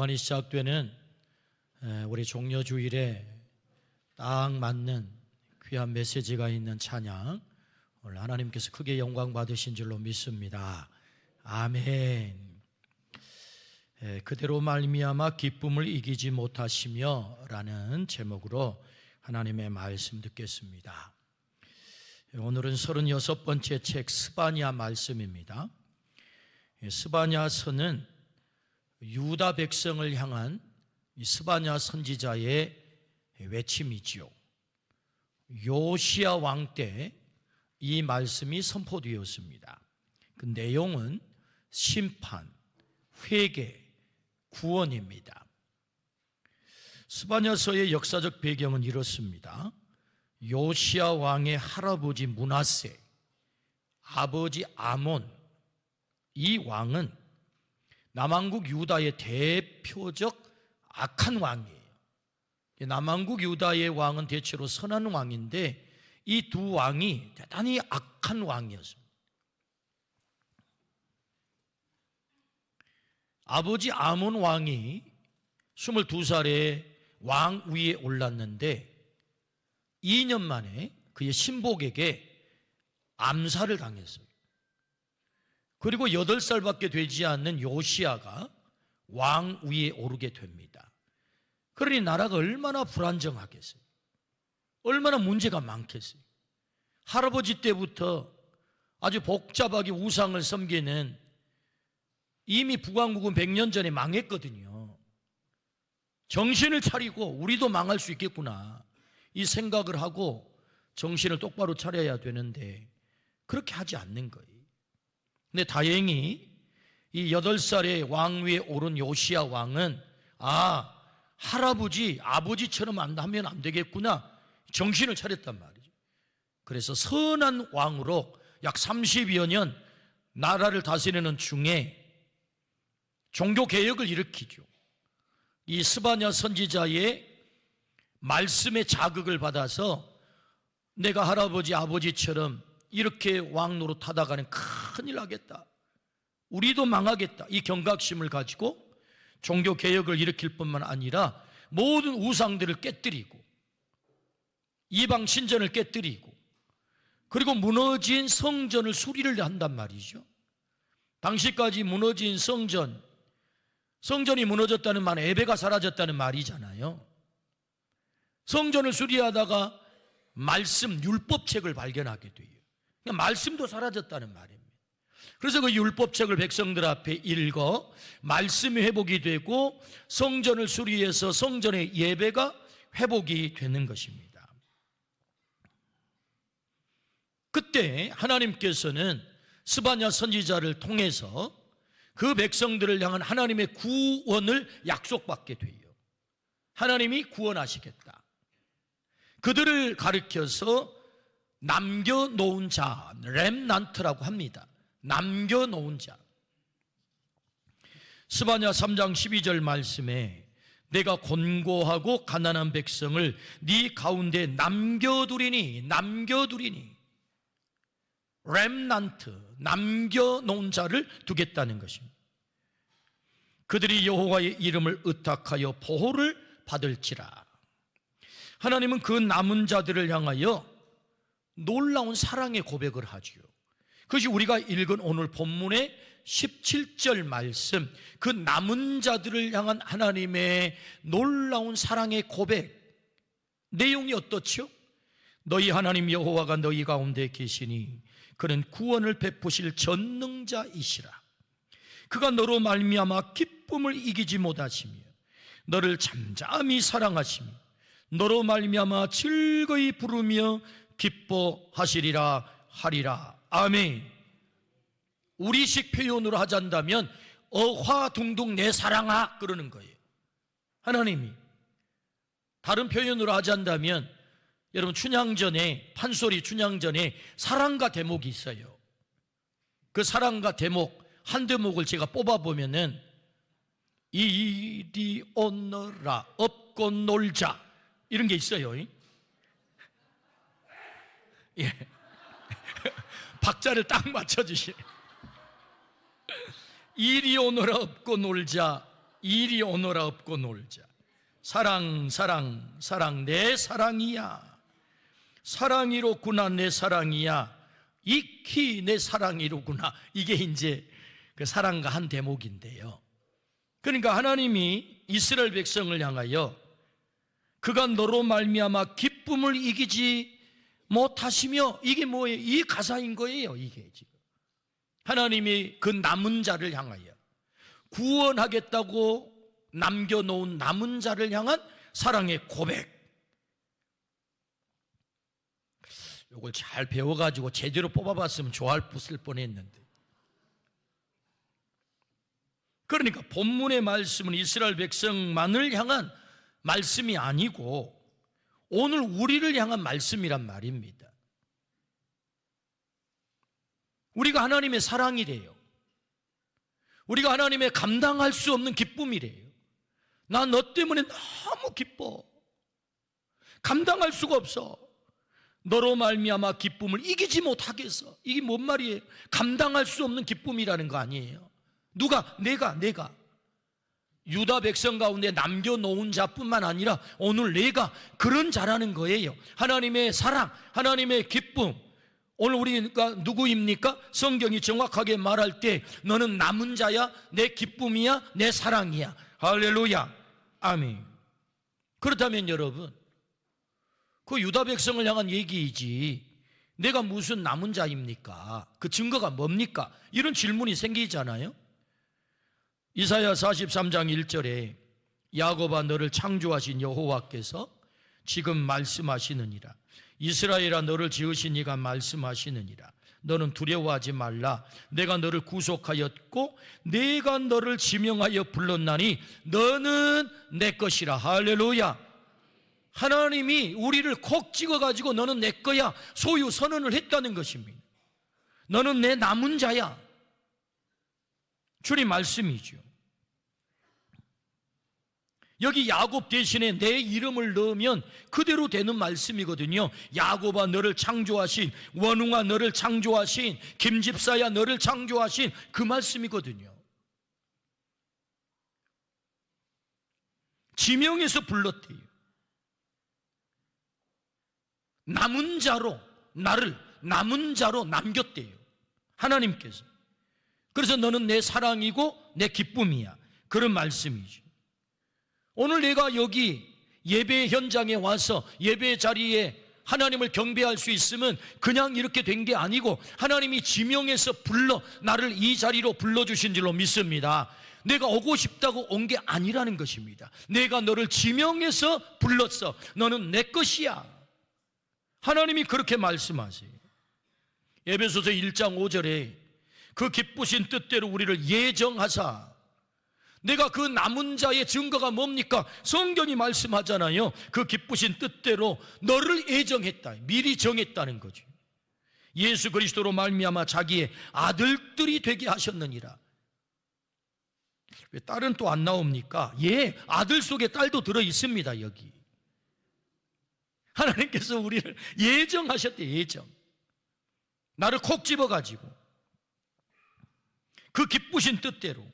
많이 시작되는 우리 종려주일에 딱 맞는 귀한 메시지가 있는 찬양, 오늘 하나님께서 크게 영광 받으신 줄로 믿습니다. 아멘. 그대로 말미암아 기쁨을 이기지 못하시며 라는 제목으로 하나님의 말씀 듣겠습니다. 오늘은 36번째 책 스바냐 말씀입니다. 스바냐서는 유다 백성을 향한 스바냐 선지자의 외침이지요. 요시야 왕 때 이 말씀이 선포되었습니다. 그 내용은 심판, 회개, 구원입니다. 스바냐서의 역사적 배경은 이렇습니다. 요시야 왕의 할아버지 므낫세, 아버지 아몬, 이 왕은 남왕국 유다의 대표적 악한 왕이에요. 남왕국 유다의 왕은 대체로 선한 왕인데 이 두 왕이 대단히 악한 왕이었습니다. 아버지 아몬 왕이 22살에 왕 위에 올랐는데 2년 만에 그의 신복에게 암살을 당했어요. 그리고 8살밖에 되지 않는 요시야가 왕 위에 오르게 됩니다. 그러니 나라가 얼마나 불안정하겠어요? 얼마나 문제가 많겠어요? 할아버지 때부터 아주 복잡하게 우상을 섬기는, 이미 북왕국은 100년 전에 망했거든요. 정신을 차리고 우리도 망할 수 있겠구나 이 생각을 하고 정신을 똑바로 차려야 되는데 그렇게 하지 않는 거예요. 근데 다행히 이 8살의 왕 위에 오른 요시야 왕은 할아버지, 아버지처럼 하면 안 되겠구나 정신을 차렸단 말이죠. 그래서 선한 왕으로 약 30여 년 나라를 다스리는 중에 종교개혁을 일으키죠. 이 스바냐 선지자의 말씀의 자극을 받아서 내가 할아버지, 아버지처럼 이렇게 왕 노릇하다가는 큰일 나겠다, 우리도 망하겠다, 이 경각심을 가지고 종교개혁을 일으킬 뿐만 아니라 모든 우상들을 깨뜨리고 이방 신전을 깨뜨리고 그리고 무너진 성전을 수리를 한단 말이죠. 당시까지 무너진 성전이 무너졌다는 말은 예배가 사라졌다는 말이잖아요. 성전을 수리하다가 말씀, 율법책을 발견하게 돼요. 그러니까 말씀도 사라졌다는 말입니다. 그래서 그 율법책을 백성들 앞에 읽어 말씀이 회복이 되고 성전을 수리해서 성전의 예배가 회복이 되는 것입니다. 그때 하나님께서는 스바냐 선지자를 통해서 그 백성들을 향한 하나님의 구원을 약속받게 돼요. 하나님이 구원하시겠다. 그들을 가리켜서 남겨놓은 자, 렘난트라고 합니다. 남겨놓은 자. 스바냐 3장 12절 말씀에 내가 곤고하고 가난한 백성을 네 가운데 남겨두리니 렘난트, 남겨놓은 자를 두겠다는 것입니다. 그들이 여호와의 이름을 의탁하여 보호를 받을지라. 하나님은 그 남은 자들을 향하여 놀라운 사랑의 고백을 하지요. 그것이 우리가 읽은 오늘 본문의 17절 말씀, 그 남은 자들을 향한 하나님의 놀라운 사랑의 고백, 내용이 어떻죠? 너희 하나님 여호와가 너희 가운데 계시니 그는 구원을 베푸실 전능자이시라. 그가 너로 말미암아 기쁨을 이기지 못하시며 너를 잠잠히 사랑하시며 너로 말미암아 즐거이 부르며 기뻐하시리라 하리라. 아멘. 우리식 표현으로 하잔다면 어화둥둥 내 사랑아 그러는 거예요. 하나님이. 다른 표현으로 하잔다면 여러분 춘향전에, 판소리 춘향전에 사랑가 대목이 있어요. 그 사랑가 대목 한 대목을 제가 뽑아보면은 이리 오너라 업고 놀자 이런 게 있어요. 예. 박자를 딱 맞춰주시. 이리 오너라 업고 놀자 이리 오너라 업고 놀자. 사랑 사랑 사랑 내 사랑이야. 사랑이로구나 내 사랑이야. 익히 내 사랑이로구나. 이게 이제 그 사랑과 한 대목인데요. 그러니까 하나님이 이스라엘 백성을 향하여 그가 너로 말미암아 기쁨을 이기지 못하시며, 이게 뭐예요? 이 가사인 거예요. 이게 지금 하나님이 그 남은 자를 향하여 구원하겠다고 남겨놓은 남은 자를 향한 사랑의 고백. 이걸 잘 배워가지고 제대로 뽑아봤으면 좋아할 뻔했는데. 그러니까 본문의 말씀은 이스라엘 백성만을 향한 말씀이 아니고 오늘 우리를 향한 말씀이란 말입니다. 우리가 하나님의 사랑이래요. 우리가 하나님의 감당할 수 없는 기쁨이래요. 나 너 때문에 너무 기뻐. 감당할 수가 없어. 너로 말미암아 기쁨을 이기지 못하겠어. 이게 뭔 말이에요? 감당할 수 없는 기쁨이라는 거 아니에요. 누가? 내가 유다 백성 가운데 남겨놓은 자뿐만 아니라 오늘 내가 그런 자라는 거예요. 하나님의 사랑, 하나님의 기쁨. 오늘 우리가 누구입니까? 성경이 정확하게 말할 때 너는 남은 자야, 내 기쁨이야, 내 사랑이야. 할렐루야, 아멘. 그렇다면 여러분, 그 유다 백성을 향한 얘기이지 내가 무슨 남은 자입니까? 그 증거가 뭡니까? 이런 질문이 생기잖아요. 이사야 43장 1절에 야곱아 너를 창조하신 여호와께서 지금 말씀하시느니라. 이스라엘아 너를 지으신 이가 말씀하시느니라. 너는 두려워하지 말라. 내가 너를 구속하였고 내가 너를 지명하여 불렀나니 너는 내 것이라. 할렐루야. 하나님이 우리를 콕 찍어가지고 너는 내 거야 소유 선언을 했다는 것입니다. 너는 내 남은 자야. 주님 말씀이죠. 여기 야곱 대신에 내 이름을 넣으면 그대로 되는 말씀이거든요. 야곱아 너를 창조하신, 원웅아 너를 창조하신, 김집사야 너를 창조하신 그 말씀이거든요. 지명해서 불렀대요. 남은 자로 나를 남은 자로 남겼대요. 하나님께서. 그래서 너는 내 사랑이고 내 기쁨이야. 그런 말씀이죠. 오늘 내가 여기 예배 현장에 와서 예배 자리에 하나님을 경배할 수 있으면 그냥 이렇게 된 게 아니고 하나님이 지명해서 불러 나를 이 자리로 불러주신 줄로 믿습니다. 내가 오고 싶다고 온 게 아니라는 것입니다. 내가 너를 지명해서 불렀어. 너는 내 것이야. 하나님이 그렇게 말씀하세요. 에베소서 1장 5절에 그 기쁘신 뜻대로 우리를 예정하사, 내가 그 남은 자의 증거가 뭡니까? 성경이 말씀하잖아요. 그 기쁘신 뜻대로 너를 예정했다. 미리 정했다는 거죠. 예수 그리스도로 말미암아 자기의 아들들이 되게 하셨느니라. 왜 딸은 또 안 나옵니까? 예, 아들 속에 딸도 들어 있습니다. 여기 하나님께서 우리를 예정하셨대. 예정. 나를 콕 집어가지고 그 기쁘신 뜻대로.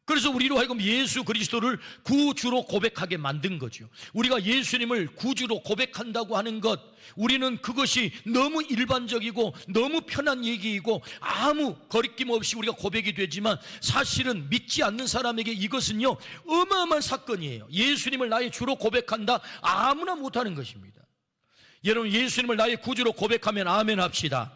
그래서 우리로 하여금 예수 그리스도를 구주로 고백하게 만든 거죠. 우리가 예수님을 구주로 고백한다고 하는 것, 우리는 그것이 너무 일반적이고 너무 편한 얘기이고 아무 거리낌 없이 우리가 고백이 되지만 사실은 믿지 않는 사람에게 이것은요 어마어마한 사건이에요. 예수님을 나의 주로 고백한다, 아무나 못하는 것입니다. 여러분, 예수님을 나의 구주로 고백하면 아멘 합시다.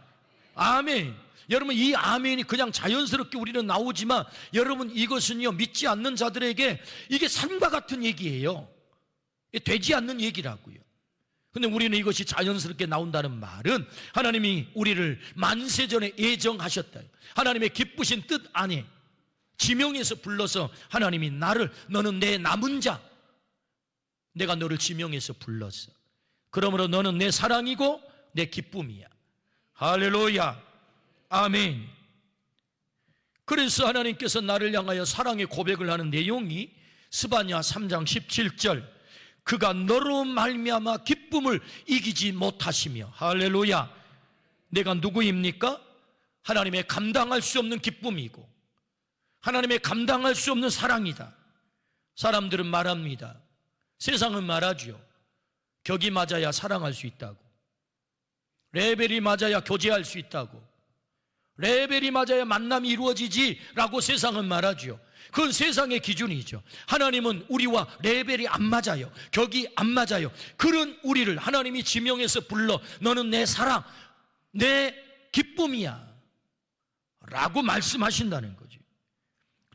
아멘. 여러분, 이 아멘이 그냥 자연스럽게 우리는 나오지만 여러분, 이것은요 믿지 않는 자들에게 이게 삶과 같은 얘기예요. 되지 않는 얘기라고요. 근데 우리는 이것이 자연스럽게 나온다는 말은 하나님이 우리를 만세전에 예정하셨다. 하나님의 기쁘신 뜻 안에 지명해서 불러서 하나님이 나를, 너는 내 남은 자, 내가 너를 지명해서 불렀어. 그러므로 너는 내 사랑이고 내 기쁨이야. 할렐루야, 아멘. 그래서 하나님께서 나를 향하여 사랑의 고백을 하는 내용이 스바냐 3장 17절, 그가 너로 말미암아 기쁨을 이기지 못하시며. 할렐루야. 내가 누구입니까? 하나님의 감당할 수 없는 기쁨이고 하나님의 감당할 수 없는 사랑이다. 사람들은 말합니다. 세상은 말하죠. 격이 맞아야 사랑할 수 있다고, 레벨이 맞아야 교제할 수 있다고, 레벨이 맞아야 만남이 이루어지지 라고 세상은 말하죠. 그건 세상의 기준이죠. 하나님은 우리와 레벨이 안 맞아요. 격이 안 맞아요. 그런 우리를 하나님이 지명해서 불러 너는 내 사랑, 내 기쁨이야 라고 말씀하신다는 거죠.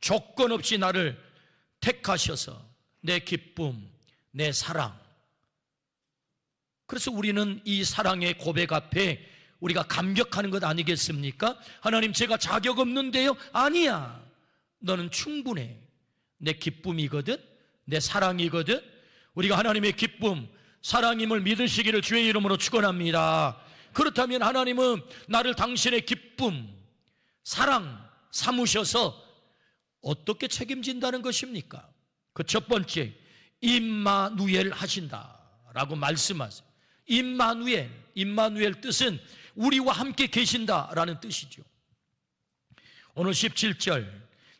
조건 없이 나를 택하셔서 내 기쁨, 내 사랑. 그래서 우리는 이 사랑의 고백 앞에 우리가 감격하는 것 아니겠습니까? 하나님, 제가 자격 없는데요? 아니야, 너는 충분해. 내 기쁨이거든, 내 사랑이거든. 우리가 하나님의 기쁨, 사랑임을 믿으시기를 주의 이름으로 축원합니다. 그렇다면 하나님은 나를 당신의 기쁨, 사랑 삼으셔서 어떻게 책임진다는 것입니까? 그 첫 번째, 임마누엘 하신다라고 말씀하세요. 임마누엘 뜻은 우리와 함께 계신다라는 뜻이죠. 오늘 17절,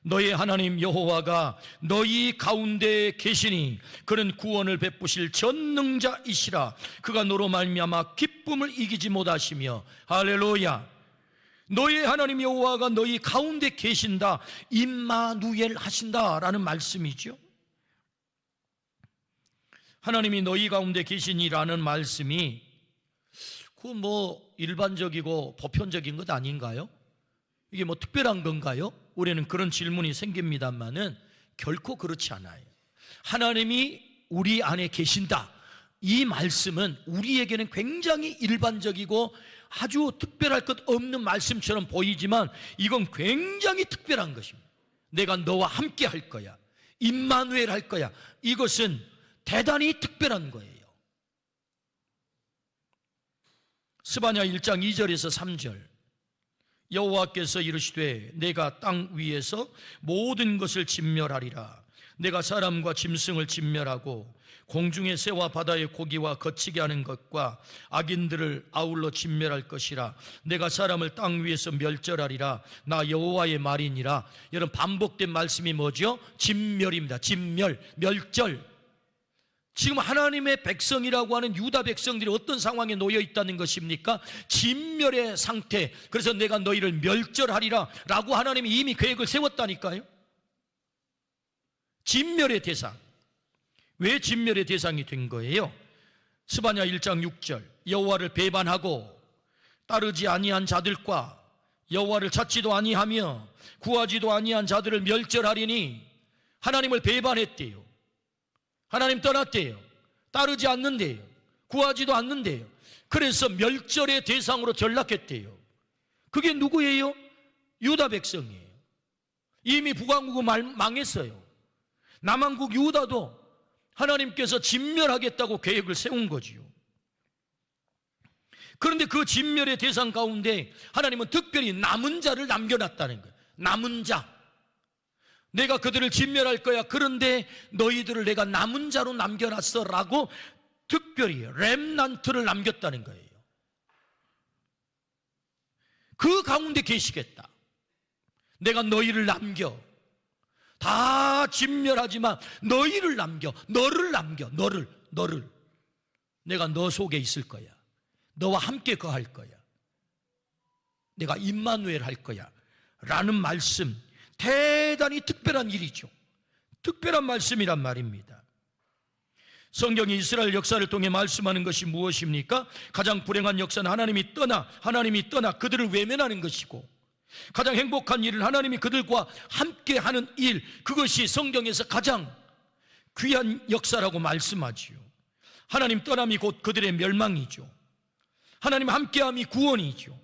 너의 하나님 여호와가 너희 가운데 계시니 그는 구원을 베푸실 전능자이시라. 그가 너로 말미암아 기쁨을 이기지 못하시며. 할렐루야. 너의 하나님 여호와가 너희 가운데 계신다, 임마누엘 하신다라는 말씀이죠. 하나님이 너희 가운데 계시니라는 말씀이 그 일반적이고 보편적인 것 아닌가요? 이게 특별한 건가요? 우리는 그런 질문이 생깁니다만은 결코 그렇지 않아요. 하나님이 우리 안에 계신다, 이 말씀은 우리에게는 굉장히 일반적이고 아주 특별할 것 없는 말씀처럼 보이지만 이건 굉장히 특별한 것입니다. 내가 너와 함께 할 거야, 임마누엘 할 거야. 이것은 대단히 특별한 거예요. 스바냐 1장 2절에서 3절, 여호와께서 이르시되 내가 땅 위에서 모든 것을 진멸하리라. 내가 사람과 짐승을 진멸하고 공중의 새와 바다의 고기와 거치게 하는 것과 악인들을 아울러 진멸할 것이라. 내가 사람을 땅 위에서 멸절하리라. 나 여호와의 말이니라. 여러분, 반복된 말씀이 뭐죠? 진멸입니다. 진멸, 멸절. 지금 하나님의 백성이라고 하는 유다 백성들이 어떤 상황에 놓여 있다는 것입니까? 진멸의 상태. 그래서 내가 너희를 멸절하리라 라고 하나님이 이미 계획을 세웠다니까요. 진멸의 대상. 왜 진멸의 대상이 된 거예요? 스바냐 1장 6절, 여호와를 배반하고 따르지 아니한 자들과 여호와를 찾지도 아니하며 구하지도 아니한 자들을 멸절하리니. 하나님을 배반했대요. 하나님 떠났대요. 따르지 않는데요. 구하지도 않는데요. 그래서 멸절의 대상으로 전락했대요. 그게 누구예요? 유다 백성이에요. 이미 북왕국은 망했어요. 남왕국 유다도 하나님께서 진멸하겠다고 계획을 세운 거지요. 그런데 그 진멸의 대상 가운데 하나님은 특별히 남은 자를 남겨놨다는 거예요. 남은 자. 내가 그들을 진멸할 거야. 그런데 너희들을 내가 남은 자로 남겨놨어 라고 특별히 렘넌트를 남겼다는 거예요. 그 가운데 계시겠다. 내가 너희를 남겨. 다 진멸하지만 너희를 남겨. 너를 남겨. 너를. 내가 너 속에 있을 거야. 너와 함께 거할 거야. 내가 임마누엘 할 거야 라는 말씀, 대단히 특별한 일이죠. 특별한 말씀이란 말입니다. 성경이 이스라엘 역사를 통해 말씀하는 것이 무엇입니까? 가장 불행한 역사는 하나님이 떠나 그들을 외면하는 것이고, 가장 행복한 일은 하나님이 그들과 함께하는 일, 그것이 성경에서 가장 귀한 역사라고 말씀하지요. 하나님 떠남이 곧 그들의 멸망이죠. 하나님 함께함이 구원이죠.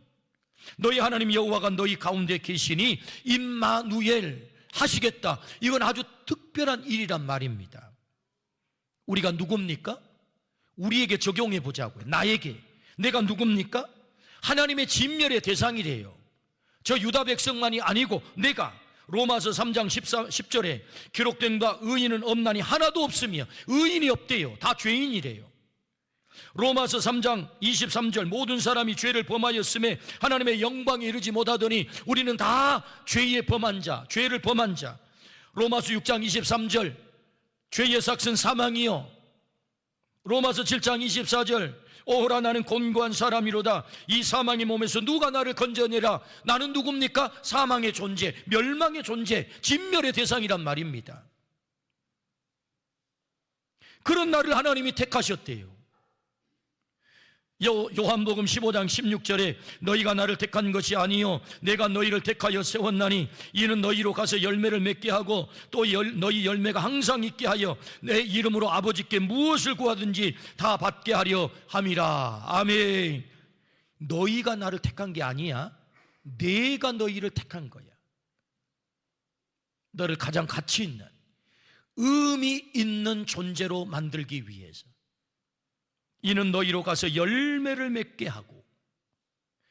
너희 하나님 여호와가 너희 가운데 계시니 임마누엘 하시겠다. 이건 아주 특별한 일이란 말입니다. 우리가 누굽니까? 우리에게 적용해 보자고요. 나에게. 내가 누굽니까? 하나님의 진멸의 대상이래요. 저 유다 백성만이 아니고 내가. 로마서 3장 10절에 기록된 바 의인은 없나니 하나도 없으며 의인이 없대요. 다 죄인이래요. 로마서 3장 23절 모든 사람이 죄를 범하였음에 하나님의 영광에 이르지 못하더니 우리는 다 죄의 범한 자, 죄를 범한 자. 로마서 6장 23절 죄의 삭은 사망이요. 로마서 7장 24절 오호라 나는 곤고한 사람이로다. 이 사망의 몸에서 누가 나를 건져내라. 나는 누굽니까? 사망의 존재, 멸망의 존재, 진멸의 대상이란 말입니다. 그런 나를 하나님이 택하셨대요. 요한복음 15장 16절에 너희가 나를 택한 것이 아니요 내가 너희를 택하여 세웠나니 이는 너희로 가서 열매를 맺게 하고 또 너희 열매가 항상 있게 하여 내 이름으로 아버지께 무엇을 구하든지 다 받게 하려 함이라. 아멘. 너희가 나를 택한 게 아니야. 내가 너희를 택한 거야. 너를 가장 가치 있는, 의미 있는 존재로 만들기 위해서. 이는 너희로 가서 열매를 맺게 하고,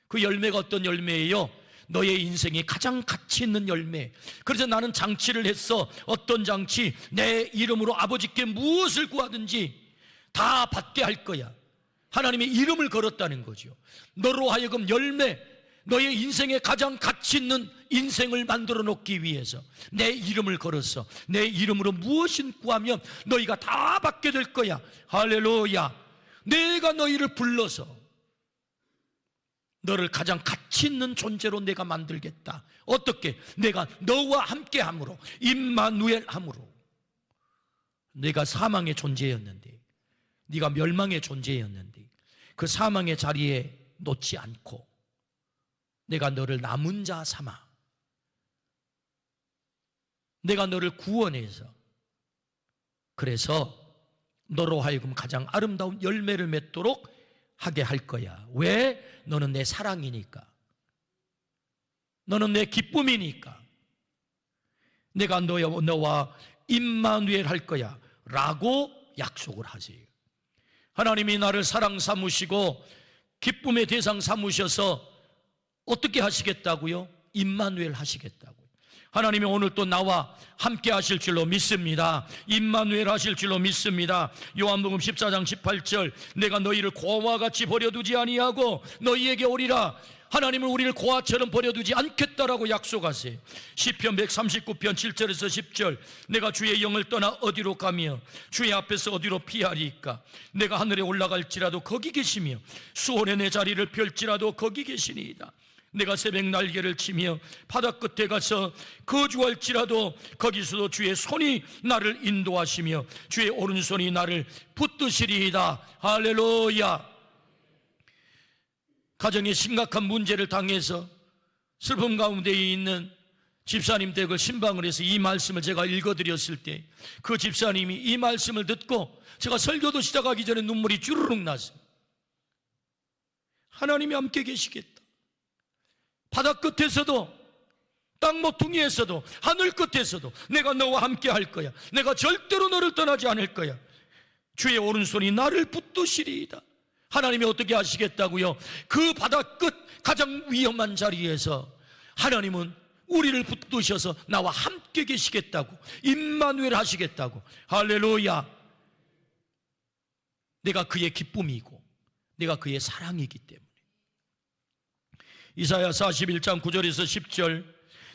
그 열매가 어떤 열매예요? 너의 인생에 가장 가치 있는 열매. 그래서 나는 장치를 했어. 어떤 장치? 내 이름으로 아버지께 무엇을 구하든지 다 받게 할 거야. 하나님의 이름을 걸었다는 거죠. 너로 하여금 열매, 너의 인생에 가장 가치 있는 인생을 만들어 놓기 위해서 내 이름을 걸었어. 내 이름으로 무엇을 구하면 너희가 다 받게 될 거야. 할렐루야. 내가 너희를 불러서 너를 가장 가치 있는 존재로 내가 만들겠다. 어떻게? 내가 너와 함께 함으로, 임마누엘 함으로. 내가 사망의 존재였는데, 네가 멸망의 존재였는데 그 사망의 자리에 놓지 않고 내가 너를 남은 자 삼아 내가 너를 구원해서, 그래서 너로 하여금 가장 아름다운 열매를 맺도록 하게 할 거야. 왜? 너는 내 사랑이니까. 너는 내 기쁨이니까. 내가 너와 임마누엘 할 거야 라고 약속을 하세요. 하나님이 나를 사랑 삼으시고 기쁨의 대상 삼으셔서 어떻게 하시겠다고요? 임마누엘 하시겠다고요. 하나님이 오늘 또 나와 함께 하실 줄로 믿습니다. 임마누엘 하실 줄로 믿습니다. 요한복음 14장 18절 내가 너희를 고아와 같이 버려두지 아니하고 너희에게 오리라. 하나님은 우리를 고아처럼 버려두지 않겠다라고 약속하세요. 시편 139편 7절에서 10절 내가 주의 영을 떠나 어디로 가며 주의 앞에서 어디로 피하리까. 내가 하늘에 올라갈지라도 거기 계시며 수온에 내 자리를 펼지라도 거기 계시니이다. 내가 새벽 날개를 치며 바다 끝에 가서 거주할지라도 거기서도 주의 손이 나를 인도하시며 주의 오른손이 나를 붙드시리이다. 할렐루야. 가정에 심각한 문제를 당해서 슬픔 가운데 있는 집사님 댁을 신방을 해서 이 말씀을 제가 읽어드렸을 때 그 집사님이 이 말씀을 듣고 제가 설교도 시작하기 전에 눈물이 주르륵 났습니다. 하나님이 함께 계시겠다. 바다 끝에서도 땅 모퉁이에서도 하늘 끝에서도 내가 너와 함께 할 거야. 내가 절대로 너를 떠나지 않을 거야. 주의 오른손이 나를 붙드시리이다. 하나님이 어떻게 하시겠다고요? 그 바다 끝 가장 위험한 자리에서 하나님은 우리를 붙드셔서 나와 함께 계시겠다고, 임마누엘 하시겠다고. 할렐루야. 내가 그의 기쁨이고 내가 그의 사랑이기 때문에. 이사야 41장 9절에서 10절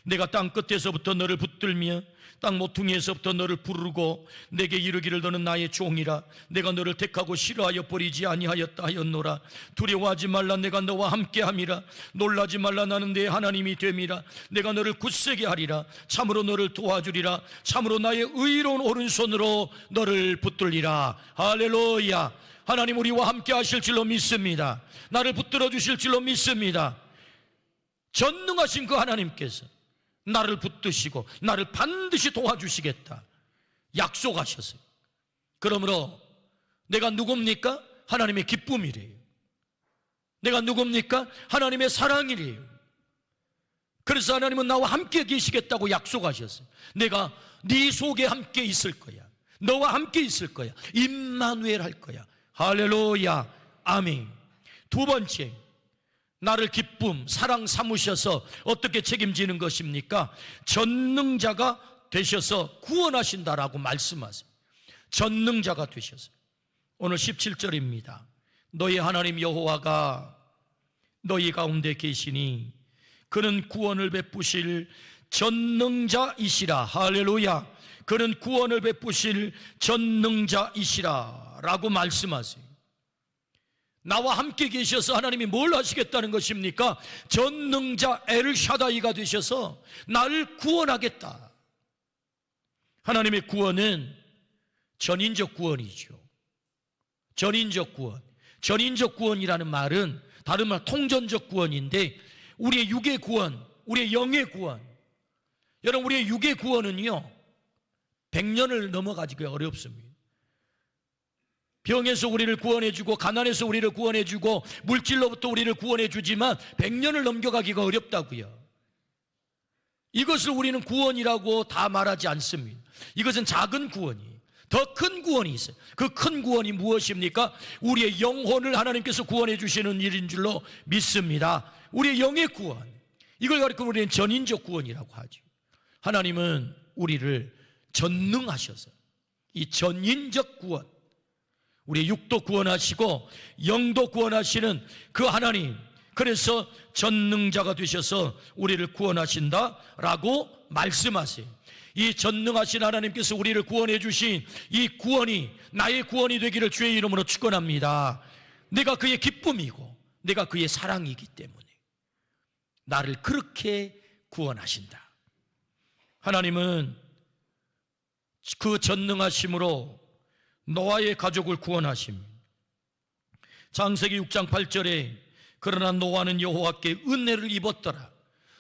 내가 땅 끝에서부터 너를 붙들며 땅 모퉁이에서부터 너를 부르고 내게 이르기를 너는 나의 종이라. 내가 너를 택하고 싫어하여 버리지 아니하였다 하였노라. 두려워하지 말라. 내가 너와 함께함이라. 놀라지 말라. 나는 내 하나님이 됨이라. 내가 너를 굳세게 하리라. 참으로 너를 도와주리라. 참으로 나의 의로운 오른손으로 너를 붙들리라. 할렐루야. 하나님 우리와 함께 하실 줄로 믿습니다. 나를 붙들어 주실 줄로 믿습니다. 전능하신 그 하나님께서 나를 붙드시고 나를 반드시 도와주시겠다 약속하셨어요. 그러므로 내가 누굽니까? 하나님의 기쁨이래요. 내가 누굽니까? 하나님의 사랑이래요. 그래서 하나님은 나와 함께 계시겠다고 약속하셨어요. 내가 네 속에 함께 있을 거야. 너와 함께 있을 거야. 임마누엘 할 거야. 할렐루야. 아멘. 두 번째, 나를 기쁨, 사랑 삼으셔서 어떻게 책임지는 것입니까? 전능자가 되셔서 구원하신다라고 말씀하세요. 전능자가 되셔서. 오늘 17절입니다. 너희 하나님 여호와가 너희 가운데 계시니 그는 구원을 베푸실 전능자이시라. 할렐루야. 그는 구원을 베푸실 전능자이시라 라고 말씀하세요. 나와 함께 계셔서 하나님이 뭘 하시겠다는 것입니까? 전능자 엘샤다이가 되셔서 나를 구원하겠다. 하나님의 구원은 전인적 구원이죠. 전인적 구원. 전인적 구원이라는 말은 다른 말 통전적 구원인데, 우리의 육의 구원, 우리의 영의 구원. 여러분, 우리의 육의 구원은요 100년을 넘어가기가 어렵습니다. 병에서 우리를 구원해주고 가난에서 우리를 구원해주고 물질로부터 우리를 구원해주지만 100년을 넘겨가기가 어렵다고요. 이것을 우리는 구원이라고 다 말하지 않습니다. 이것은 작은 구원이에요. 더 큰 구원이 있어요. 그 큰 구원이 무엇입니까? 우리의 영혼을 하나님께서 구원해 주시는 일인 줄로 믿습니다. 우리의 영의 구원, 이걸 가리켜 우리는 전인적 구원이라고 하죠. 하나님은 우리를 전능하셔서 이 전인적 구원, 우리의 육도 구원하시고 영도 구원하시는 그 하나님, 그래서 전능자가 되셔서 우리를 구원하신다라고 말씀하세요. 이 전능하신 하나님께서 우리를 구원해 주신 이 구원이 나의 구원이 되기를 주의 이름으로 축원합니다. 내가 그의 기쁨이고 내가 그의 사랑이기 때문에 나를 그렇게 구원하신다. 하나님은 그 전능하심으로 노아의 가족을 구원하십니다. 창세기 6장 8절에 그러나 노아는 여호와께 은혜를 입었더라.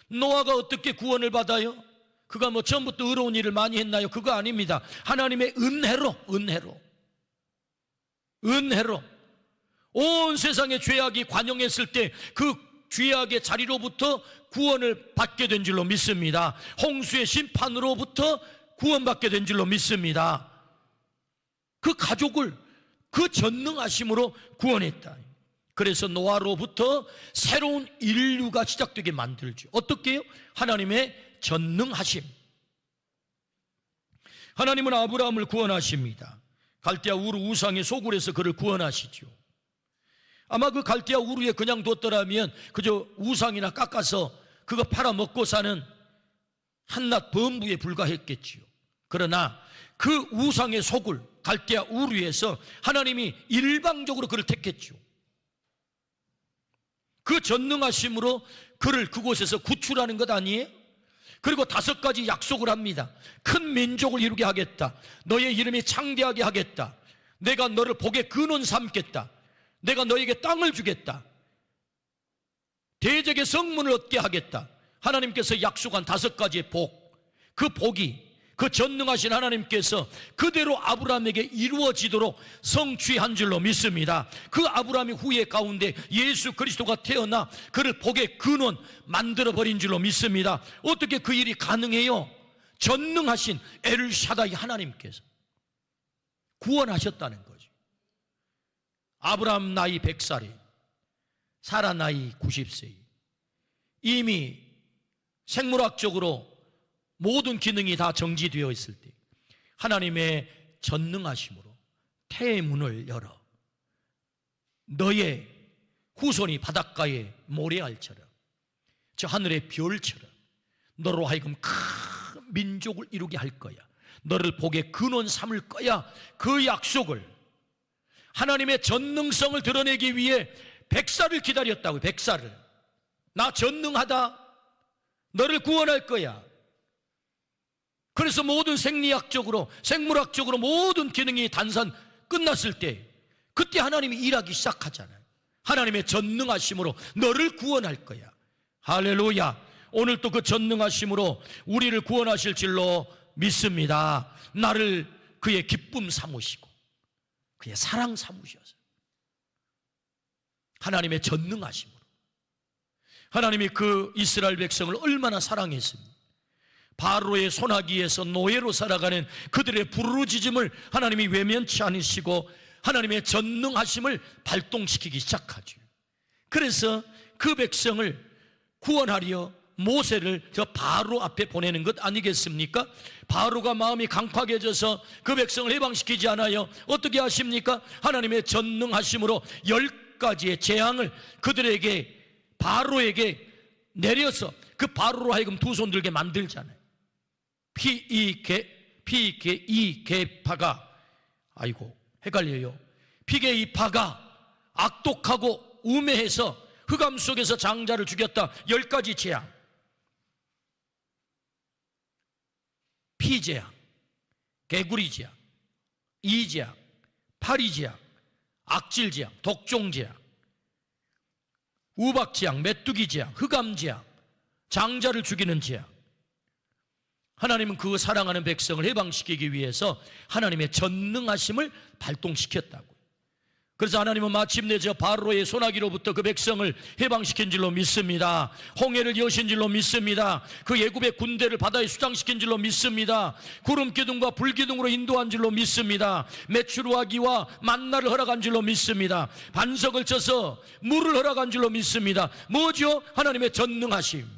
노아가 어떻게 구원을 받아요? 그가 뭐 처음부터 의로운 일을 많이 했나요? 그거 아닙니다. 하나님의 은혜로 온 세상의 죄악이 관영했을 때 그 죄악의 자리로부터 구원을 받게 된 줄로 믿습니다. 홍수의 심판으로부터 구원받게 된 줄로 믿습니다. 그 가족을 그 전능하심으로 구원했다. 그래서 노아로부터 새로운 인류가 시작되게 만들죠. 어떻게 해요? 하나님의 전능하심. 하나님은 아브라함을 구원하십니다. 갈대아 우르 우상의 소굴에서 그를 구원하시죠. 아마 그 갈대아 우르에 그냥 뒀더라면 그저 우상이나 깎아서 그거 팔아먹고 사는 한낱 범부에 불과했겠지요. 그러나 그 우상의 소굴 갈대아 우르에서 하나님이 일방적으로 그를 택했죠. 그 전능하심으로 그를 그곳에서 구출하는 것 아니에요? 그리고 5가지 약속을 합니다. 큰 민족을 이루게 하겠다. 너의 이름이 창대하게 하겠다. 내가 너를 복의 근원 삼겠다. 내가 너에게 땅을 주겠다. 대적의 성문을 얻게 하겠다. 하나님께서 약속한 5가지의 복, 그 복이 그 전능하신 하나님께서 그대로 아브라함에게 이루어지도록 성취한 줄로 믿습니다. 그 아브라함의 후예 가운데 예수 그리스도가 태어나 그를 복의 근원 만들어버린 줄로 믿습니다. 어떻게 그 일이 가능해요? 전능하신 엘샤다이 하나님께서 구원하셨다는 거죠. 아브라함 나이 100살에 사라 나이 90세, 이미 생물학적으로 모든 기능이 다 정지되어 있을 때 하나님의 전능하심으로 태문을 열어 너의 후손이 바닷가의 모래알처럼 저 하늘의 별처럼 너로 하여금 큰 민족을 이루게 할 거야. 너를 복의 근원 삼을 거야. 그 약속을 하나님의 전능성을 드러내기 위해 100살을 기다렸다고요. 100살을. 나 전능하다. 너를 구원할 거야. 그래서 모든 생리학적으로 생물학적으로 모든 기능이 단선 끝났을 때 그때 하나님이 일하기 시작하잖아요. 하나님의 전능하심으로 너를 구원할 거야. 할렐루야. 오늘 또 그 전능하심으로 우리를 구원하실 줄로 믿습니다. 나를 그의 기쁨 삼으시고 그의 사랑 삼으셔서 하나님의 전능하심으로 하나님이 그 이스라엘 백성을 얼마나 사랑했습니까? 바로의 손아귀에서 노예로 살아가는 그들의 부르짖음을 하나님이 외면치 않으시고 하나님의 전능하심을 발동시키기 시작하죠. 그래서 그 백성을 구원하려 모세를 저 바로 앞에 보내는 것 아니겠습니까? 바로가 마음이 강팍해져서 그 백성을 해방시키지 않아요. 어떻게 하십니까? 하나님의 전능하심으로 10가지의 재앙을 그들에게, 바로에게 내려서 그 바로로 하여금 두 손 들게 만들잖아요. 피게이파가, 아이고 헷갈려요. 피게이파가 악독하고 우매해서 흑암 속에서 장자를 죽였다. 10가지 재앙. 피재앙, 개구리재앙, 이재앙, 파리재앙, 악질재앙, 독종재앙, 우박재앙, 메뚜기재앙, 흑암재앙, 장자를 죽이는 재앙. 하나님은 그 사랑하는 백성을 해방시키기 위해서 하나님의 전능하심을 발동시켰다고. 그래서 하나님은 마침내 저 바로의 소나기로부터 그 백성을 해방시킨 줄로 믿습니다. 홍해를 여신 줄로 믿습니다. 그 애굽의 군대를 바다에 수장시킨 줄로 믿습니다. 구름 기둥과 불 기둥으로 인도한 줄로 믿습니다. 메추루아기와 만나를 허락한 줄로 믿습니다. 반석을 쳐서 물을 허락한 줄로 믿습니다. 뭐죠? 하나님의 전능하심.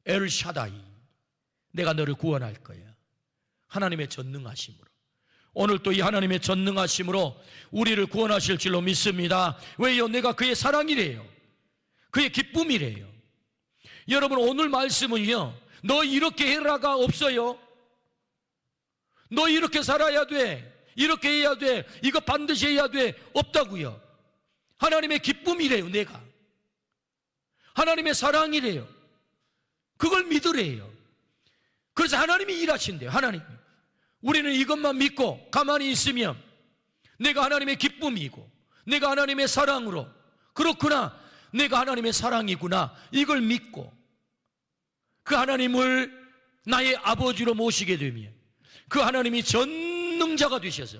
엘샤다이, 내가 너를 구원할 거야. 하나님의 전능하심으로. 오늘 또 이 하나님의 전능하심으로 우리를 구원하실 줄로 믿습니다. 왜요? 내가 그의 사랑이래요. 그의 기쁨이래요. 여러분, 오늘 말씀은요, 너 이렇게 해라가 없어요. 너 이렇게 살아야 돼, 이렇게 해야 돼, 이거 반드시 해야 돼, 없다고요. 하나님의 기쁨이래요. 내가 하나님의 사랑이래요. 그걸 믿으래요. 그래서 하나님이 일하신대요. 하나님이. 우리는 이것만 믿고 가만히 있으면 내가 하나님의 기쁨이고 내가 하나님의 사랑으로, 그렇구나, 내가 하나님의 사랑이구나, 이걸 믿고 그 하나님을 나의 아버지로 모시게 되면 그 하나님이 전능자가 되셔서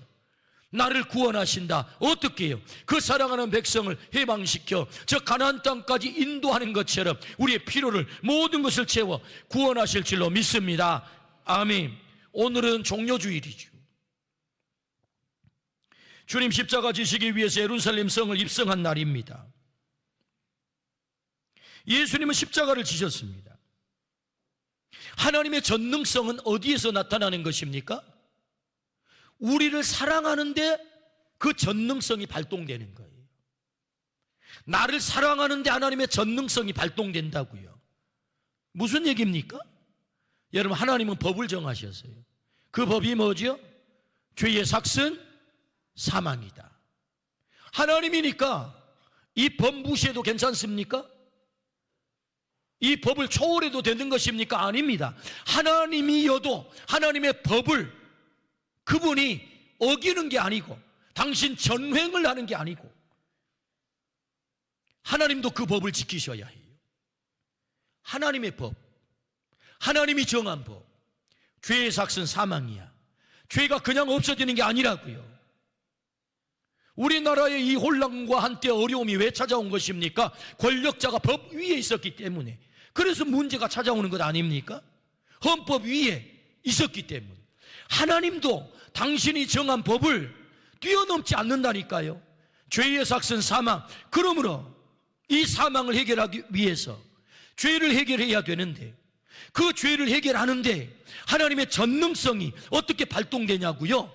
나를 구원하신다. 어떻게 해요? 그 사랑하는 백성을 해방시켜 저 가나안 땅까지 인도하는 것처럼 우리의 필요를, 모든 것을 채워 구원하실 줄로 믿습니다. 아멘. 오늘은 종료주일이죠. 주님 십자가 지시기 위해서 예루살렘 성을 입성한 날입니다. 예수님은 십자가를 지셨습니다. 하나님의 전능성은 어디에서 나타나는 것입니까? 우리를 사랑하는데 그 전능성이 발동되는 거예요. 나를 사랑하는데 하나님의 전능성이 발동된다고요. 무슨 얘기입니까? 여러분, 하나님은 법을 정하셨어요. 그 법이 뭐죠? 죄의 삭은 사망이다. 하나님이니까 이 법 무시해도 괜찮습니까? 이 법을 초월해도 되는 것입니까? 아닙니다. 하나님이어도 하나님의 법을 그분이 어기는 게 아니고, 당신 전횡을 하는 게 아니고, 하나님도 그 법을 지키셔야 해요. 하나님의 법, 하나님이 정한 법. 죄의 삭은 사망이야. 죄가 그냥 없어지는 게 아니라고요. 우리나라의 이 혼란과 한때 어려움이 왜 찾아온 것입니까? 권력자가 법 위에 있었기 때문에. 그래서 문제가 찾아오는 것 아닙니까? 헌법 위에 있었기 때문에. 하나님도 당신이 정한 법을 뛰어넘지 않는다니까요. 죄의 삭은 사망. 그러므로 이 사망을 해결하기 위해서 죄를 해결해야 되는데, 그 죄를 해결하는데 하나님의 전능성이 어떻게 발동되냐고요?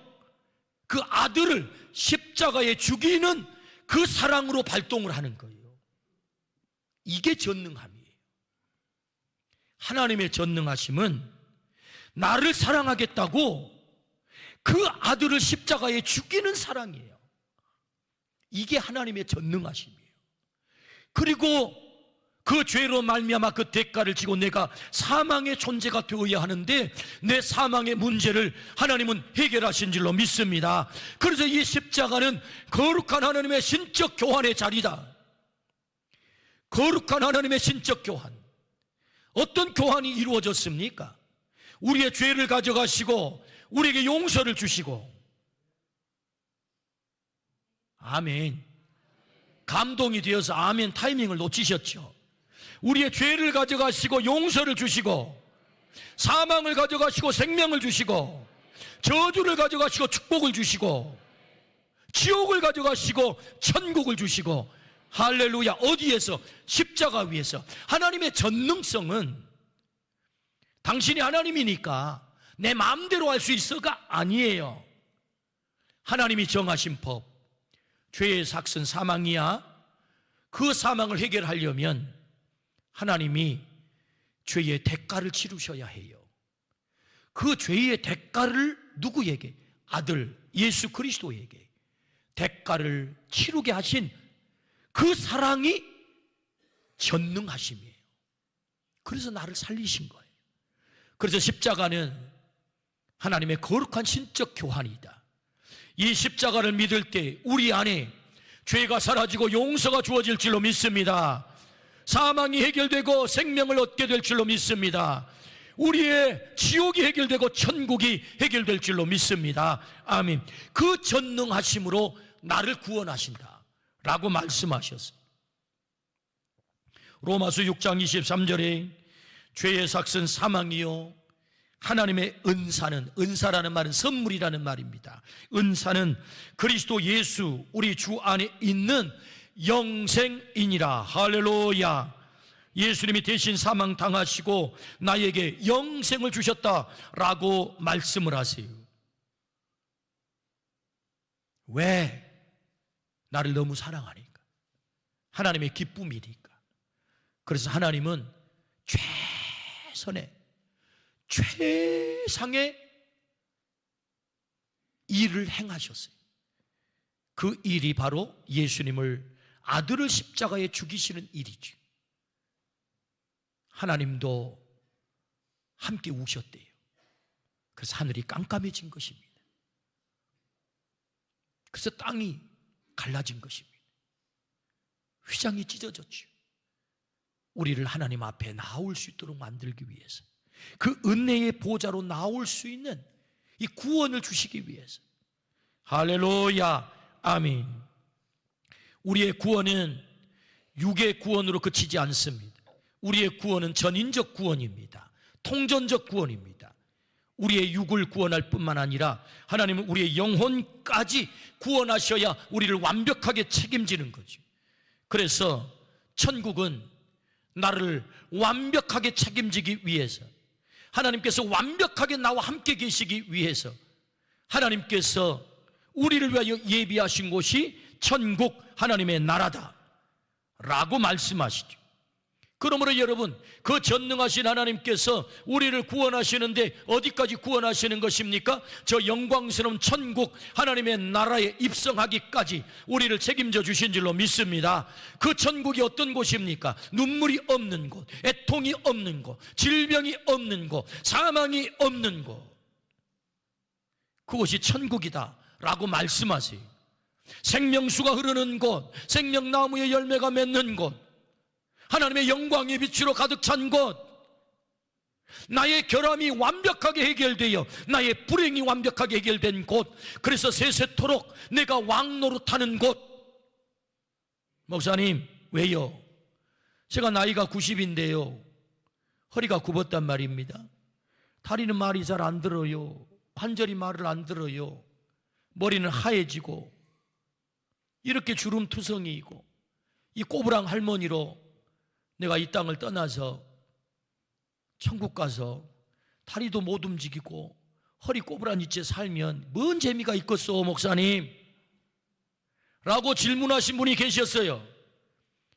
그 아들을 십자가에 죽이는 그 사랑으로 발동을 하는 거예요. 이게 전능함이에요. 하나님의 전능하심은 나를 사랑하겠다고 그 아들을 십자가에 죽이는 사랑이에요. 이게 하나님의 전능하심이에요. 그리고 그 죄로 말미암아 그 대가를 지고 내가 사망의 존재가 되어야 하는데 내 사망의 문제를 하나님은 해결하신 줄로 믿습니다. 그래서 이 십자가는 거룩한 하나님의 신적 교환의 자리다. 거룩한 하나님의 신적 교환. 어떤 교환이 이루어졌습니까? 우리의 죄를 가져가시고 우리에게 용서를 주시고. 아멘. 감동이 되어서 아멘 타이밍을 놓치셨죠. 우리의 죄를 가져가시고 용서를 주시고, 사망을 가져가시고 생명을 주시고, 저주를 가져가시고 축복을 주시고, 지옥을 가져가시고 천국을 주시고, 할렐루야. 어디에서? 십자가 위에서. 하나님의 전능성은 당신이 하나님이니까 내 마음대로 할 수 있어가 아니에요. 하나님이 정하신 법, 죄의 삭은 사망이야. 그 사망을 해결하려면 하나님이 죄의 대가를 치르셔야 해요. 그 죄의 대가를 누구에게? 아들 예수 그리스도에게 대가를 치르게 하신 그 사랑이 전능하심이에요. 그래서 나를 살리신 거예요. 그래서 십자가는 하나님의 거룩한 신적 교환이다. 이 십자가를 믿을 때 우리 안에 죄가 사라지고 용서가 주어질 줄로 믿습니다. 사망이 해결되고 생명을 얻게 될 줄로 믿습니다. 우리의 지옥이 해결되고 천국이 해결될 줄로 믿습니다. 아멘. 그 전능하심으로 나를 구원하신다 라고 말씀하셨어요. 로마서 6장 23절에 죄의 삭은 사망이요 하나님의 은사는, 은사라는 말은 선물이라는 말입니다. 은사는 그리스도 예수 우리 주 안에 있는 영생이니라. 할렐루야. 예수님이 대신 사망당하시고 나에게 영생을 주셨다라고 말씀을 하세요. 왜? 나를 너무 사랑하니까. 하나님의 기쁨이니까. 그래서 하나님은 최상의 일을 행하셨어요. 그 일이 바로 예수님을, 아들을 십자가에 죽이시는 일이죠. 하나님도 함께 우셨대요. 그래서 하늘이 깜깜해진 것입니다. 그래서 땅이 갈라진 것입니다. 휘장이 찢어졌죠. 우리를 하나님 앞에 나올 수 있도록 만들기 위해서, 그 은혜의 보좌로 나올 수 있는 이 구원을 주시기 위해서. 할렐루야. 아멘. 우리의 구원은 육의 구원으로 그치지 않습니다. 우리의 구원은 전인적 구원입니다. 통전적 구원입니다. 우리의 육을 구원할 뿐만 아니라 하나님은 우리의 영혼까지 구원하셔야 우리를 완벽하게 책임지는 거죠. 그래서 천국은 나를 완벽하게 책임지기 위해서, 하나님께서 완벽하게 나와 함께 계시기 위해서 하나님께서 우리를 위하여 예비하신 곳이 천국 하나님의 나라다 라고 말씀하시죠. 그러므로 여러분, 그 전능하신 하나님께서 우리를 구원하시는데 어디까지 구원하시는 것입니까? 저 영광스러운 천국 하나님의 나라에 입성하기까지 우리를 책임져 주신 줄로 믿습니다. 그 천국이 어떤 곳입니까? 눈물이 없는 곳, 애통이 없는 곳, 질병이 없는 곳, 사망이 없는 곳, 그곳이 천국이다 라고 말씀하세요. 생명수가 흐르는 곳, 생명나무의 열매가 맺는 곳, 하나님의 영광의 빛으로 가득 찬 곳, 나의 결함이 완벽하게 해결되어 나의 불행이 완벽하게 해결된 곳, 그래서 세세토록 내가 왕노릇하는 곳. 목사님, 왜요? 제가 나이가 90인데요 허리가 굽었단 말입니다. 다리는 말이 잘 안 들어요. 관절이 말을 안 들어요. 머리는 하얘지고 이렇게 주름투성이이고, 이 꼬부랑 할머니로 내가 이 땅을 떠나서 천국 가서 다리도 못 움직이고 허리 꼬부라진 채 살면 뭔 재미가 있겠소 목사님? 라고 질문하신 분이 계셨어요.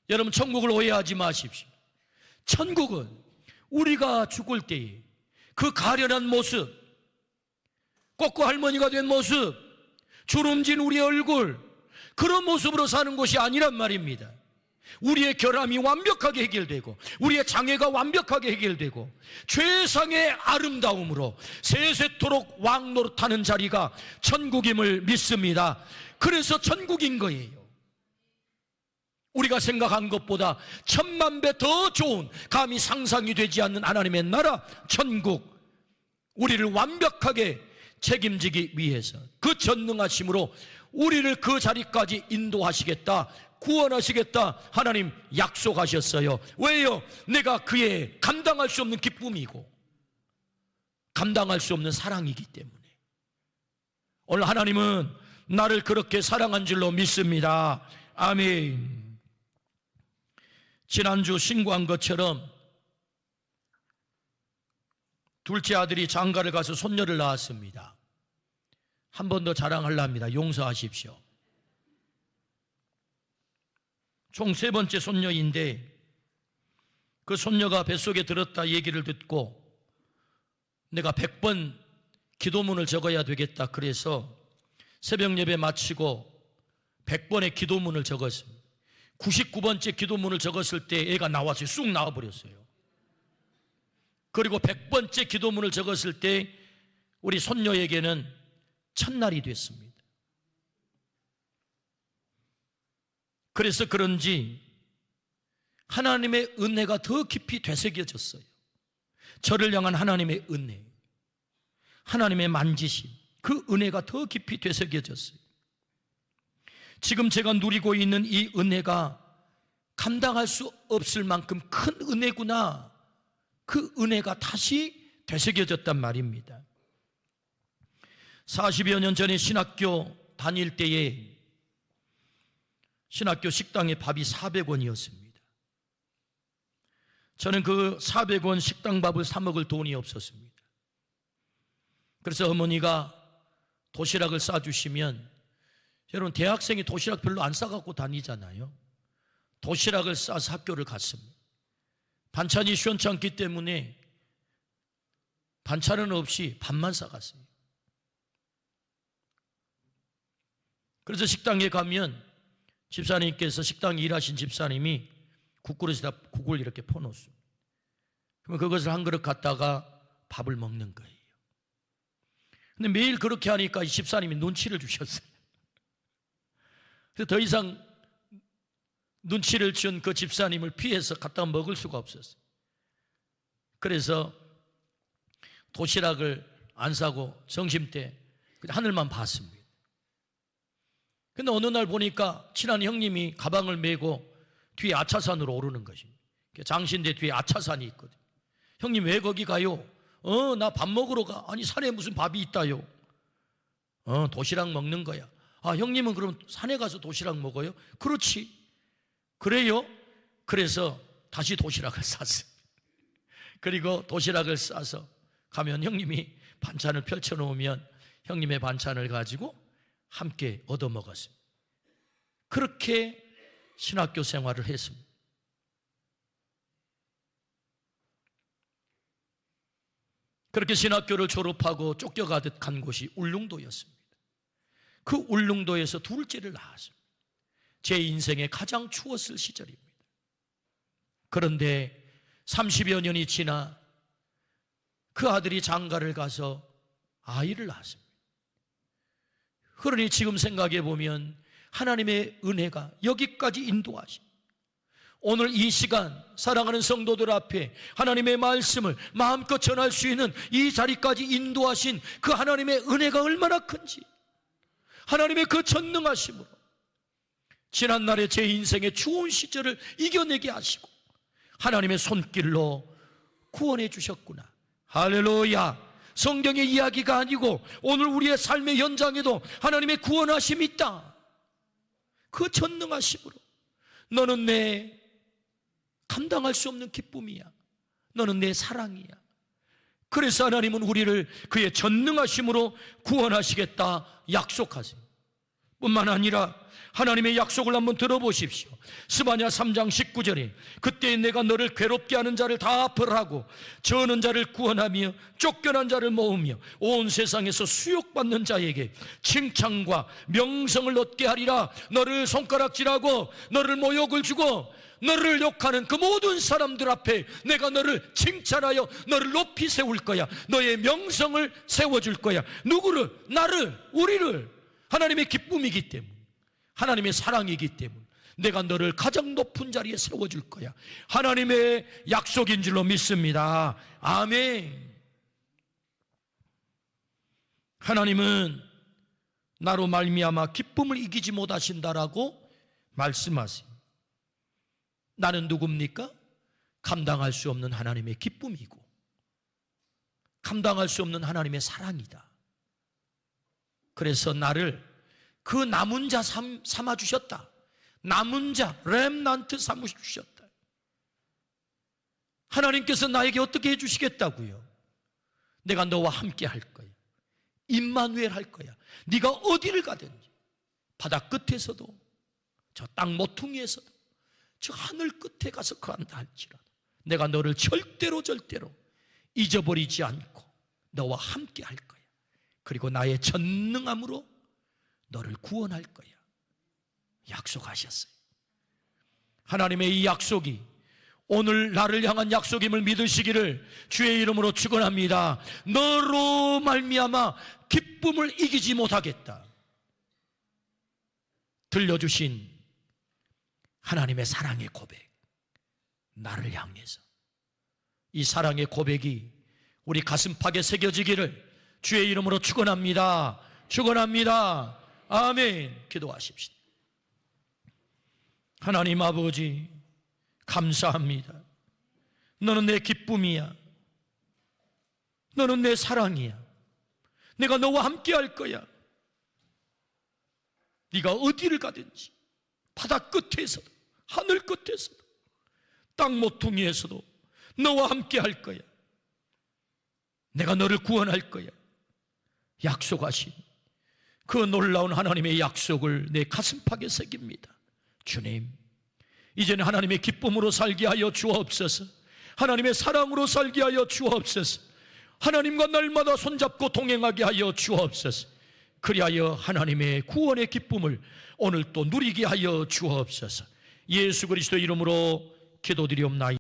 여러분, 천국을 오해하지 마십시오. 천국은 우리가 죽을 때에 그 가련한 모습, 꼬꼬 할머니가 된 모습, 주름진 우리의 얼굴, 그런 모습으로 사는 곳이 아니란 말입니다. 우리의 결함이 완벽하게 해결되고 우리의 장애가 완벽하게 해결되고 최상의 아름다움으로 세세토록 왕노릇하는 자리가 천국임을 믿습니다. 그래서 천국인 거예요. 우리가 생각한 것보다 1000만 배 더 좋은, 감히 상상이 되지 않는 하나님의 나라 천국, 우리를 완벽하게 책임지기 위해서 그 전능하심으로 우리를 그 자리까지 인도하시겠다, 구원하시겠다 하나님 약속하셨어요. 왜요? 내가 그의 감당할 수 없는 기쁨이고 감당할 수 없는 사랑이기 때문에. 오늘 하나님은 나를 그렇게 사랑한 줄로 믿습니다. 아멘. 지난주 신고한 것처럼 둘째 아들이 장가를 가서 손녀를 낳았습니다. 한 번 더 자랑하려합니다. 용서하십시오. 총 3번째 손녀인데 그 손녀가 뱃속에 들었다 얘기를 듣고 내가 100번 기도문을 적어야 되겠다 그래서 새벽 예배 마치고 100번의 기도문을 적었습니다. 99번째 기도문을 적었을 때 애가 나왔어요. 쑥 나와버렸어요. 그리고 100번째 기도문을 적었을 때 우리 손녀에게는 첫날이 됐습니다. 그래서 그런지 하나님의 은혜가 더 깊이 되새겨졌어요. 저를 향한 하나님의 은혜, 하나님의 만지심, 그 은혜가 더 깊이 되새겨졌어요. 지금 제가 누리고 있는 이 은혜가 감당할 수 없을 만큼 큰 은혜구나, 그 은혜가 다시 되새겨졌단 말입니다. 40여 년 전에 신학교 다닐 때에 신학교 식당에 밥이 400원이었습니다. 저는 그 400원 식당밥을 사 먹을 돈이 없었습니다. 그래서 어머니가 도시락을 싸주시면, 여러분 대학생이 도시락 별로 안 싸갖고 다니잖아요. 도시락을 싸서 학교를 갔습니다. 반찬이 시원찮기 때문에 반찬은 없이 밥만 싸갔어요. 그래서 식당에 가면 집사님께서, 식당에 일하신 집사님이 국그릇에다 국을 이렇게 퍼놓습니다. 그러면 그것을 한 그릇 갖다가 밥을 먹는 거예요. 근데 매일 그렇게 하니까 이 집사님이 눈치를 주셨어요. 그래서 더 이상 눈치를 준 그 집사님을 피해서 갖다가 먹을 수가 없었어요. 그래서 도시락을 안 싸고 점심때 하늘만 봤습니다. 근데 어느 날 보니까 친한 형님이 가방을 메고 뒤에 아차산으로 오르는 것입니다. 장신대 뒤에 아차산이 있거든요. 형님 왜 거기 가요? 나 밥 먹으러 가. 아니 산에 무슨 밥이 있다요? 도시락 먹는 거야. 아, 형님은 그럼 산에 가서 도시락 먹어요? 그렇지. 그래요? 그래서 다시 도시락을 쌌어요. 그리고 도시락을 싸서 가면 형님이 반찬을 펼쳐놓으면 형님의 반찬을 가지고 함께 얻어먹었습니다. 그렇게 신학교 생활을 했습니다. 그렇게 신학교를 졸업하고 쫓겨가듯 간 곳이 울릉도였습니다. 그 울릉도에서 둘째를 낳았습니다. 제 인생에 가장 추웠을 시절입니다. 그런데 30여 년이 지나 그 아들이 장가를 가서 아이를 낳았습니다. 그러니 지금 생각해 보면 하나님의 은혜가 여기까지 인도하신, 오늘 이 시간 사랑하는 성도들 앞에 하나님의 말씀을 마음껏 전할 수 있는 이 자리까지 인도하신 그 하나님의 은혜가 얼마나 큰지, 하나님의 그 전능하심으로 지난날의 제 인생의 추운 시절을 이겨내게 하시고 하나님의 손길로 구원해 주셨구나. 할렐루야. 성경의 이야기가 아니고 오늘 우리의 삶의 현장에도 하나님의 구원하심이 있다. 그 전능하심으로 너는 내 감당할 수 없는 기쁨이야. 너는 내 사랑이야. 그래서 하나님은 우리를 그의 전능하심으로 구원하시겠다 약속하세요. 뿐만 아니라 하나님의 약속을 한번 들어보십시오. 스바냐 3장 19절에 그때 내가 너를 괴롭게 하는 자를 다 벌하고 저는 자를 구원하며 쫓겨난 자를 모으며 온 세상에서 수욕받는 자에게 칭찬과 명성을 얻게 하리라. 너를 손가락질하고 너를 모욕을 주고 너를 욕하는 그 모든 사람들 앞에 내가 너를 칭찬하여 너를 높이 세울 거야. 너의 명성을 세워줄 거야. 누구를? 나를, 우리를. 하나님의 기쁨이기 때문에, 하나님의 사랑이기 때문에 내가 너를 가장 높은 자리에 세워줄 거야. 하나님의 약속인 줄로 믿습니다. 아멘. 하나님은 나로 말미암아 기쁨을 이기지 못하신다라고 말씀하세요. 나는 누굽니까? 감당할 수 없는 하나님의 기쁨이고 감당할 수 없는 하나님의 사랑이다. 그래서 나를 그 남은 자 삼아주셨다. 남은 자, 렘넌트 삼으셨다. 하나님께서 나에게 어떻게 해주시겠다고요? 내가 너와 함께 할 거야. 임마누엘 할 거야. 네가 어디를 가든지, 바다 끝에서도, 저 땅 모퉁이에서도, 저 하늘 끝에 가서 거한다 할지라도 내가 너를 절대로 잊어버리지 않고 너와 함께 할 거야. 그리고 나의 전능함으로 너를 구원할 거야. 약속하셨어요. 하나님의 이 약속이 오늘 나를 향한 약속임을 믿으시기를 주의 이름으로 축원합니다. 너로 말미암아 기쁨을 이기지 못하겠다. 들려주신 하나님의 사랑의 고백, 나를 향해서 이 사랑의 고백이 우리 가슴팍에 새겨지기를 주의 이름으로 축원합니다. 축원합니다. 아멘. 기도하십시다. 하나님 아버지, 감사합니다. 너는 내 기쁨이야. 너는 내 사랑이야. 내가 너와 함께 할 거야. 네가 어디를 가든지, 바다 끝에서도, 하늘 끝에서도, 땅 모퉁이에서도 너와 함께 할 거야. 내가 너를 구원할 거야. 약속하신 그 놀라운 하나님의 약속을 내 가슴팍에 새깁니다. 주님, 이제는 하나님의 기쁨으로 살게 하여 주옵소서. 하나님의 사랑으로 살게 하여 주옵소서. 하나님과 날마다 손잡고 동행하게 하여 주옵소서. 그리하여 하나님의 구원의 기쁨을 오늘 또 누리게 하여 주옵소서. 예수 그리스도 이름으로 기도드리옵나이다.